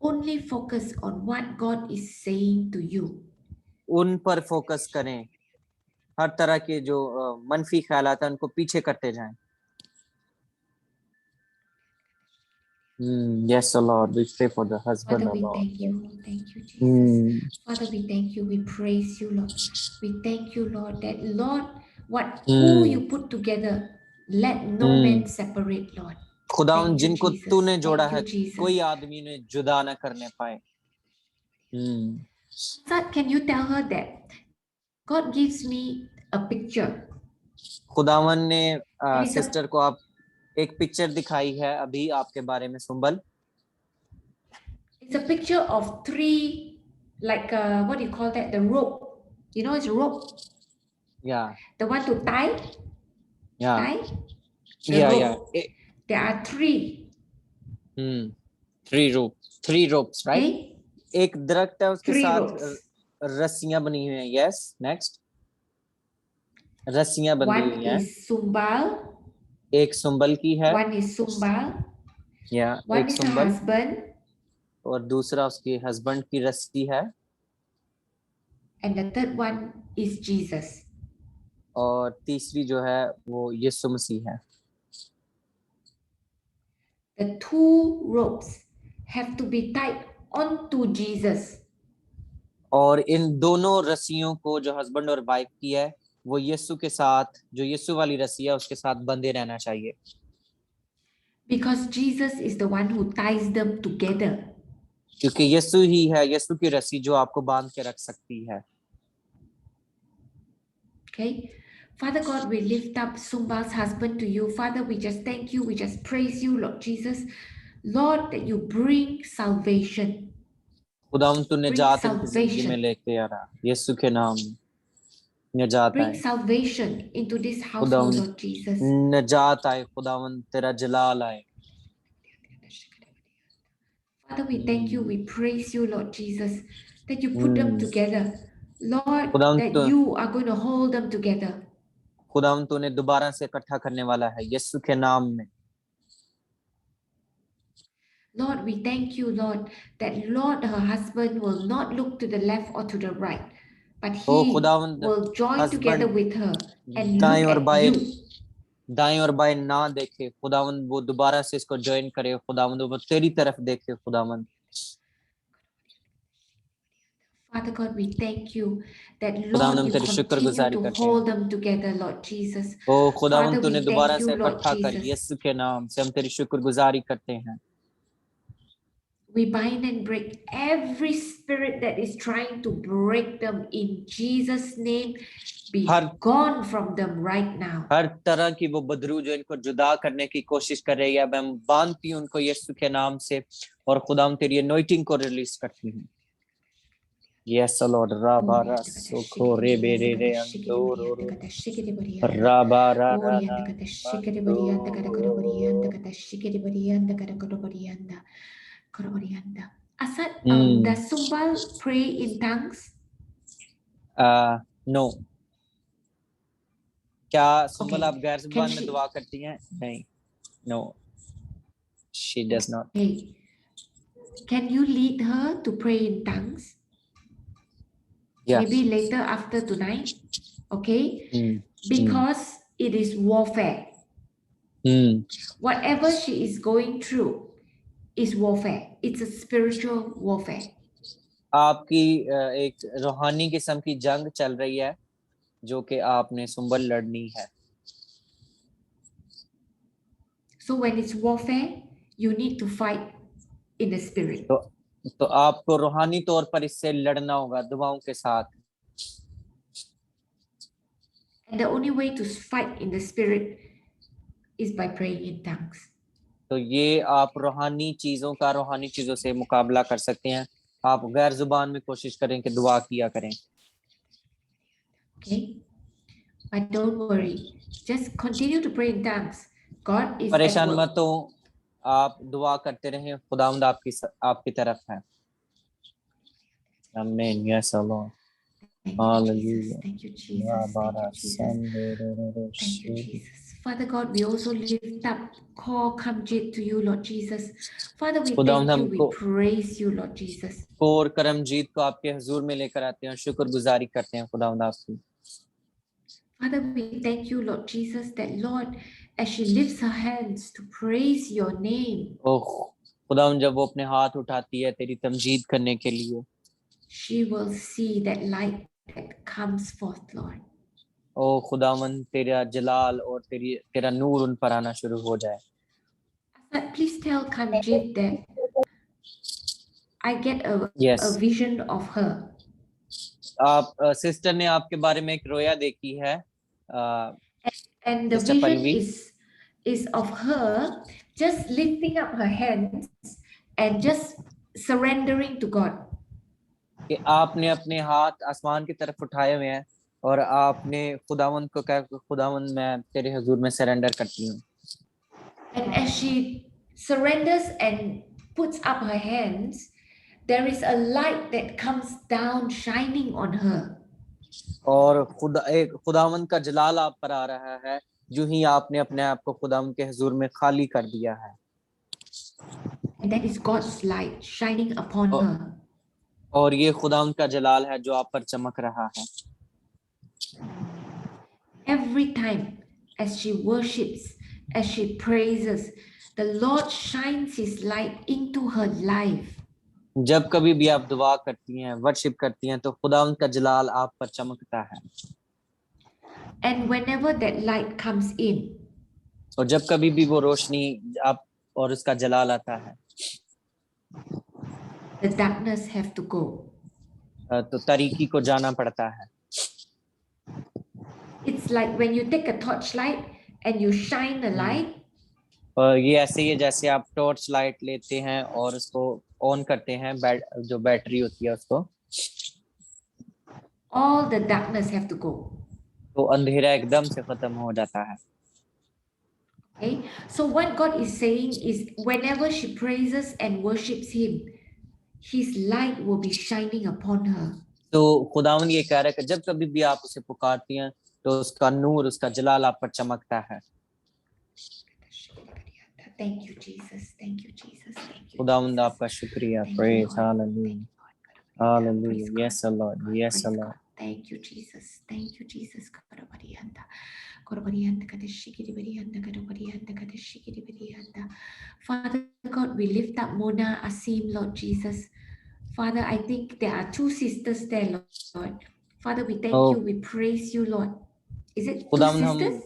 only focus on what God is saying to you. उन पर फोकस करें। हर तरह के जो मनफी ख्यालात हैं उनको पीछे करते जाएं। Yes, O Lord, we pray for the husband, Father, O we Lord. thank you. Thank you, Jesus. Mm. Father, we thank you. We praise you, Lord. We thank you, Lord, that Lord, who you put together, let no man separate, Lord. खुदावन Thank you, जिनको Jesus. तूने जोड़ा Thank है, you, Jesus. कोई आदमी ने जुदा न करने पाए। Sir, can you tell her that God gives me a picture? खुदावन ने It is a सिस्टर को आप एक पिक्चर दिखाई है अभी आपके बारे में Sumbal. It's a picture of three, like what do you call that? The rope. You know, it's a rope. Yeah. The one to tie. Yeah. Tie. The Yeah, rope. yeah. There are three. Three ropes, right? Okay. एक दरख्त है उसके Three साथ ropes. रस्सियां बनी हुई हैं। Yes, next. रस्सियां बंधी One हुई हैं। is Sumbal. एक सुंबल की है। One is Sumbal. या One एक is her सुंबल husband. और दूसरा उसके हस्बैंड की रस्सी है। And the third one is Jesus. और तीसरी जो है वो यीशु मसीह है। the two ropes have to be tied onto Jesus. और इन दोनों रस्सियों को जो हस्बैंड और वाइफ की है वो यीशु के साथ, जो यीशु वाली रस्सी है उसके साथ बंधे रहना चाहिए, Because Jesus is the one who ties them together. क्योंकि यीशु ही है, यीशु की रस्सी जो आपको बांध के रख सकती है। Okay, Father God, we lift up Sumba's husband to you. Father, we just thank you, we just praise you, Lord Jesus, Lord, that you bring salvation. खुदावंद तू निजात Bring इनकी जिंदगी में salvation. लेके आ रहा, यीशु के नाम में निजात Bring आए, salvation into this household, खुदावंद Lord Jesus. निजात आए, खुदावंद तेरा जलाल आए। Father, we thank you, we praise you, Lord Jesus, that you put them together. Lord, खुदावंद that तू you are going to hold them together. खुदावंद तूने दोबारा से इकट्ठा करने वाला है यीशु के नाम में। Lord, we thank you, Lord, that Lord, her husband will not look to the left or to the right, but O he खुदावंद will join together husband with her and दाएं look और at बाएं, you. दाएं और बाएं ना देखे खुदावंद, वो दोबारा से इसको ज्वाइन करे खुदावंद, वो तेरी तरफ देखे खुदावंद। Father God, we thank you that खुदावंद Lord, हम you तेरी continue शुक्रगुजारी to करते हैं। hold them together, Lord Jesus. ओ Father, खुदावंद तूने we दोबारा thank से you, Lord इकट्ठा कर Jesus. यीशु के नाम से हम तेरी शुक्रगुजारी करते हैं। We bind and break every spirit that is trying to break them in Jesus' name. Be her gone from them right now. हर तरह की वो बदरू जो इनको जुदा करने की कोशिश कर रही है, अब हम बांधती हूँ उनको यीशु के नाम से, और खुदावंद तेरी अनॉइंटिंग को रिलीज करती हूँ। Yes, Lord. Rabara soko rebere re andoro rabara Asad, does Sumbal pray in tongues? No. क्या सुंबल Okay. आप गैर Can जुबान में she? दुआ करती हैं? नहीं. No, she does not. Okay. Can you lead her to pray in tongues? Yeah. Maybe later after tonight. Okay. Mm. Because it is warfare. Mm. Whatever she is going through is warfare. It's a spiritual warfare. आपकी एक रूहानी किस्म की जंग चल रही है जो कि आपने सुंबल लड़नी है। So when it's warfare, you need to fight in the spirit. तो आपको रूहानी तौर पर इससे लड़ना होगा दुआओं के साथ। And the only way to fight in the spirit is by praying in tongues. तो ये आप रूहानी चीजों से मुकाबला कर सकते हैं। आप गैर जुबान में कोशिश करें कि दुआ किया करें। Okay, but don't worry, just continue to pray in tongues. God is परेशान at मत work. हो, आप दुआ करते रहें, खुदावंद आपकी तरफ है। आमीन। Yes Lord. Hallelujah. Thank you, Jesus. Thank you, Jesus. Thank you, Jesus. Father God, we also lift up call Kamjit to you, Lord Jesus. Father, we thank you, we praise you, Lord Jesus. और करमजीत को आपके हुजूर में लेकर आते हैं, शुक्रगुजारी करते हैं खुदावंद आपकी। Father, we thank you, Lord Jesus, that Lord, as she lifts her hands to praise your name, खुदावंद जब वो अपने हाथ उठाती है तेरी तमजीद करने के लिए, she will see that light that comes forth, Lord. ओ खुदावंद तेरा जलाल और तेरा नूर उन पर आना शुरू हो जाए। Please tell Kamjit that I get a vision of her. आप सिस्टर ने आपके बारे में एक रोया देखी है। And the vision is of her just lifting up her hands and just surrendering to God. कि आपने अपने हाथ आसमान की तरफ उठाए हुए हैं और आपने खुदावंद को कहा खुदावंद मैं तेरे हुजूर में सरेंडर करती हूँ। And as she surrenders and puts up her hands, there is a light that comes down shining on her. और खुदावंद का जलाल आप पर आ रहा है जो ही आपने अपने आप को खुदावंद के हुजूर में खाली कर दिया है। And that is God's light shining upon her. और ये खुदावंद का जलाल है जो आप पर चमक रहा है। Every time as she worships, as she praises, the Lord shines His light into her life. जब कभी भी आप दुआ करती हैं, वर्शिप करती हैं, तो खुदावंद का जलाल आप पर चमकता है। And whenever that light comes in, और जब कभी भी वो रोशनी आप और उसका जलाल आता है, the darkness have to go. तो तारीकी को जाना पड़ता है। It's like when you take a torchlight and you shine the light, और ये ऐसे ही है जैसे आप टॉर्च लाइट लेते हैं और उसको ऑन करते हैं, जो बैटरी होती है उसको, all the darkness have to go. तो अंधेरा एकदम से खत्म हो जाता है। Okay, so what God is saying is whenever she praises and worships Him, His light will be shining upon her. तो खुदावंद ये कह रहा है कि जब कभी भी आप उसे पुकारती हैं, तो उसका नूर, उसका जलाल आप पर चमकता है। Thank you, Jesus. Thank you, Jesus. Thank you. खुदावंद आपका शुक्रिया। Praise, hallelujah, hallelujah. Yes, Lord. Yes, Lord. Thank you, Jesus. Thank you, Jesus. Father God, we lift up Mona, Asim, Lord Jesus. Father, I think there are two sisters there, Lord. Father, we thank you, we praise you, Lord. Is it two खुदावंद हम, sisters?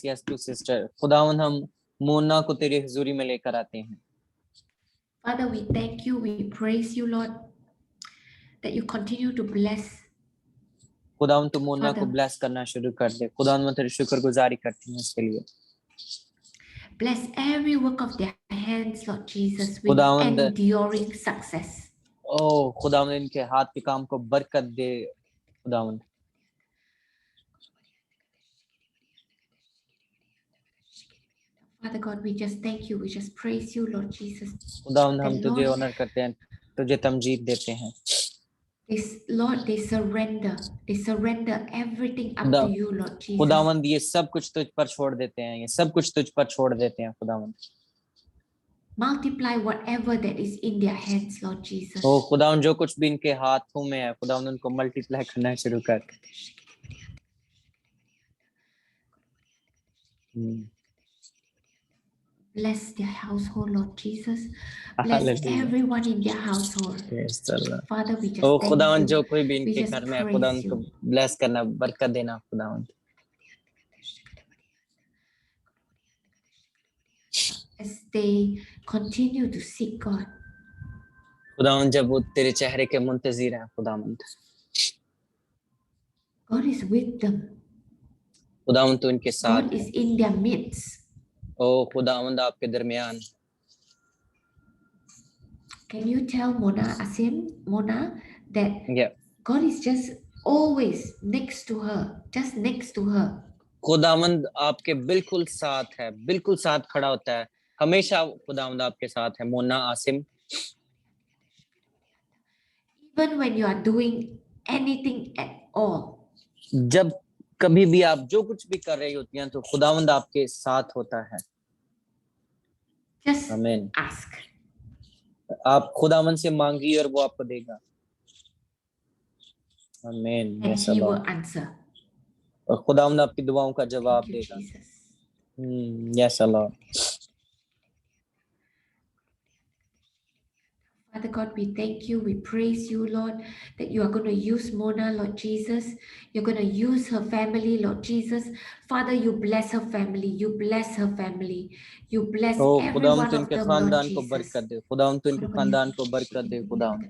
yes, two sister। खुदावंद हम मोना को तेरे हुजूरी में लेकर आते हैं। Father, we thank you, we praise you, Lord, that you continue to bless. खुदावंद तू मोना Father, को ब्लेस करना शुरू कर दे। खुदावंद मैं तेरी शुक्रगुजारी करती हूँ इसके लिए। bless every work of their hands, Lord Jesus, with खुदावंद, enduring success. ओ खुदावंद इनके हाथ के काम को बरकत दे। खुदावंद Father God, we just thank you, we just praise you, Lord Jesus. खुदावंद हम And तुझे Lord, ऑनर करते हैं, तुझे तमजीद देते हैं। Lord, they surrender everything up to you, Lord Jesus. खुदावंद ये सब कुछ तुझ पर छोड़ देते हैं, ये सब कुछ तुझ पर छोड़ देते हैं। खुदावंद multiply whatever that is in their hands, Lord Jesus. ओ खुदावंद जो कुछ भी इनके हाथों में है, खुदावंद उनको मल्टीप्लाई करना शुरू कर। Bless their household, Lord Jesus. Bless Hallelujah. everyone in their household. Yes, Allah. Father, we just O thank खुदावंद you. जो कोई भी We इनके just घर में है, praise खुदावंद को you. ब्लेस करना, बरकत देना। खुदावंद As they continue to seek God, खुदावंद जब वो तेरे चेहरे के मुंतजिर हैं, खुदावंद God is with them. खुदावंद तो इनके साथ God है। is in their midst. ओ खुदावंद आपके दरमियान। Can you tell Mona, that Yeah. God is just always next to her, just next to her. खुदावंद आपके बिल्कुल साथ है, बिल्कुल साथ खड़ा होता है, हमेशा खुदावंद आपके साथ है। Mona, Asim, Even when you are doing anything at all, जब कभी भी आप जो कुछ भी कर रही होती हैं, तो खुदावंद आपके साथ होता है। just आमीन। ask. आप खुदावंद से मांगिए और वो आपको देगा। आमीन। And yes He Allah. will answer. और खुदावंद आपकी दुआओं का जवाब Thank you, देगा। Jesus. Yes Allah. Father God, we thank you, we praise you, Lord, that you are going to use Mona, Lord Jesus. You're going to use her family, Lord Jesus. Father, you bless her family. You bless her family. You bless O every खुदावंद one तो of इनके them, Lord खानदान को Jesus. बरकत दे। खुदावंद तो इनके खानदान को बरकत दे। खुदावंद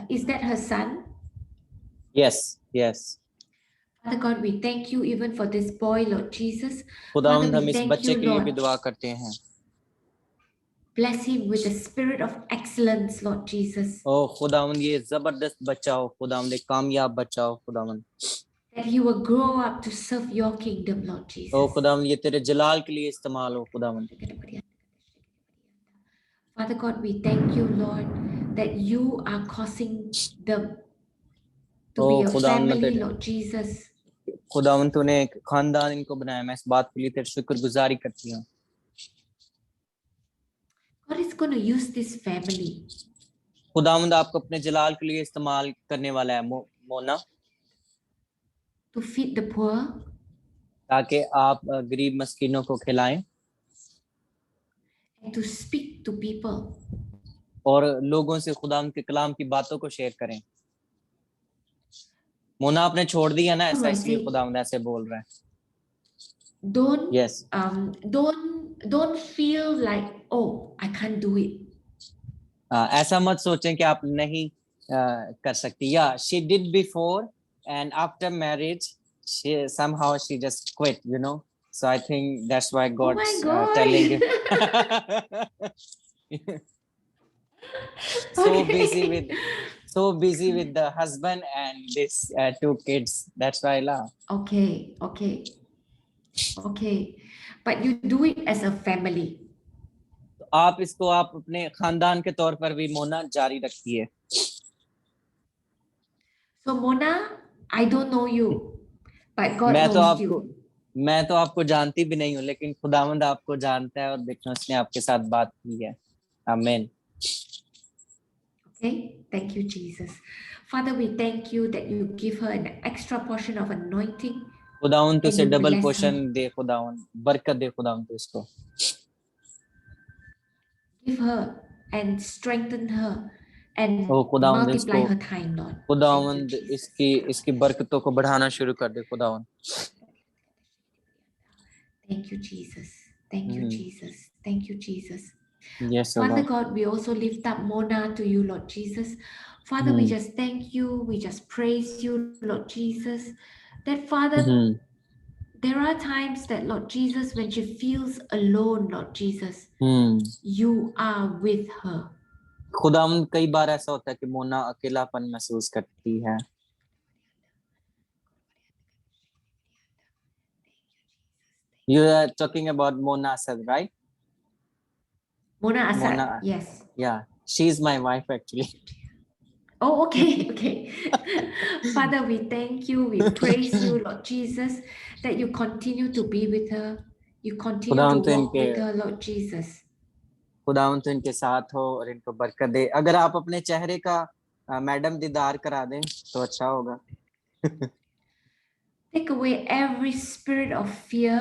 Is that her son? Yes. Father God, we thank you even for this boy, Lord Jesus. Father, खुदावंद हम we इस thank बच्चे you, के लिए भी Lord. दुआ करते हैं। Bless him with the spirit of excellence, Lord Jesus. ओ खुदावंद ये जबरदस्त बच्चा हो, खुदावंद एक कामयाब बच्चा हो। खुदावंद That he will grow up to serve your kingdom, Lord Jesus. ओ खुदावंद ये तेरे जलाल के लिए इस्तेमाल हो। खुदावंद Father God, we thank you, Lord, that you are causing them to be a family, Lord Jesus. खुदावंद तूने एक खानदान इनको बनाया। मैं इस बात के लिए तेरी शुक्रगुजारी करती हूँ। God is going to use this family खुदावंद आपको अपने जलाल के लिए इस्तेमाल करने वाला है। Mona, to feed the poor, ताकि आप गरीब मस्कीनों को खिलाएं and to speak to people. और लोगों से खुदा के कलाम की बातों को शेयर करें। मोना आपने छोड़ दिया ना ऐसा, I इसलिए say, खुदा ऐसे बोल रहा है। don't yes don't feel like, oh, I can't do it. ऐसा मत सोचें कि आप नहीं कर सकती। या she did before and after marriage she somehow she just quit, you know, so I think that's why Oh God's my telling you God. so busy Okay. with the husband and this two kids, that's why la Okay, okay. But you do it as a family. आप इसको आप अपने खानदान के तौर पर भी मोना जारी रखिए। So Mona, I don't know you, but God knows you. मैं तो आपको जानती भी नहीं हूँ, लेकिन खुदावंद आपको जानता है और देखो उसने आपके साथ बात की है। आमीन। Okay, thank you, Jesus. Father, we thank you that you give her an extra portion of anointing खुदावंद and तुझे you double bless portion her. दे, खुदावंद बरकत दे, खुदावंद तू इसको Give her and strengthen her and ओ खुदावंद multiply इसको her time, Lord. Thank you, खुदावंद Jesus. इसकी बरकतों को बढ़ाना शुरू कर दे खुदावंद। Thank you, Jesus. Thank you, Jesus. Thank you, Jesus. Yes Father God, we also lift up Mona to you, Lord Jesus. Father, we just thank you. We just praise you, Lord Jesus. That Father, there are times that, Lord Jesus, when she feels alone, Lord Jesus, you are with her. खुदावंद कई बार ऐसा होता है कि मोना अकेलापन महसूस करती है। You are talking about Mona Asad, right? Mona Asad, Mona, yes. yeah, she's my wife actually. Oh, okay, okay. Father, we thank you. We praise you, Lord Jesus, that you continue to be with her. You continue to खुदावंद तो walk इनके with her, Lord Jesus. खुदावंद तो इनके साथ हो और इनको बरकत दे। अगर आप अपने चेहरे का मैडम दीदार करा दें तो अच्छा होगा। Take away every spirit of fear,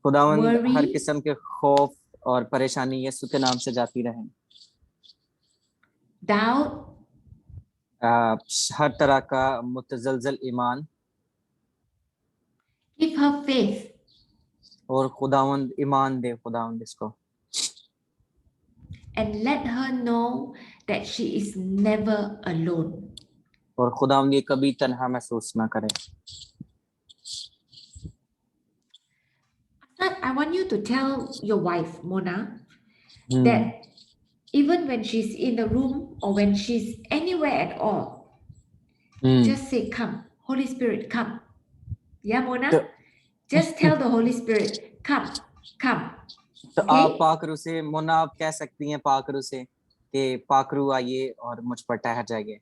खुदावंद हर worry, किस्म के खौफ और परेशानी यीशु के नाम से जाती रहे। doubt, हर तरह का मुतजलजल ईमान give her faith, और खुदावंद ईमान दे खुदावंद इसको, and let her know that she is never alone. और खुदावंद ये कभी तन्हा महसूस ना करे। I want you to tell your wife, Mona, that even when she's in the room or when she's anywhere at all, just say, come, Holy Spirit, come. Yeah, Mona? Just tell the Holy Spirit, come, come. तो Okay? आप पाकरू से मोना आप कह सकती हैं पाकरू से कि पाकरू आइए और मुझ पर ठहर जाइए।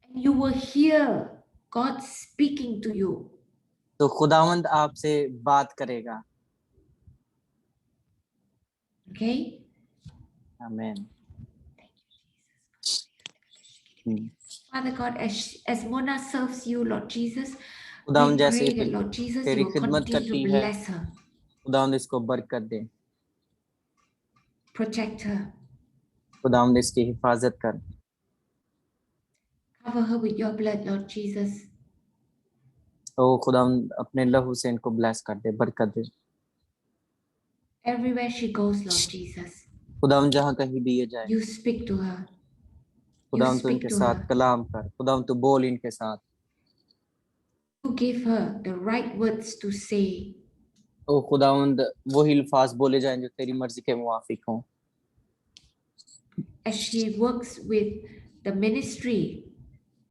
And you will hear God speaking to you. तो खुदावंद आपसे बात करेगा। Okay? आमीन। Father God, as Mona serves you, Lord Jesus, खुदावंद we जैसे pray that, Lord Jesus, तेरी you will खिदमत continue to करती है, bless her, खुदावंद इसको बरकत दे, protect her, खुदावंद इसकी हिफाजत कर, cover her with your blood, Lord Jesus. ओ खुदावंद अपने लहू से इनको ब्लेस कर दे, बरकत दे। Everywhere she goes, Lord Jesus, खुदावंद जहाँ कहीं भी ये जाए, you speak to her. You खुदावंद तू speak इनके to साथ her. कलाम कर, खुदावंद तू बोल इनके साथ। You give her the right words to say. ओ खुदावंद वही अल्फाज बोले जाएं जो तेरी मर्जी के मुवाफिक हों। As she works with the ministry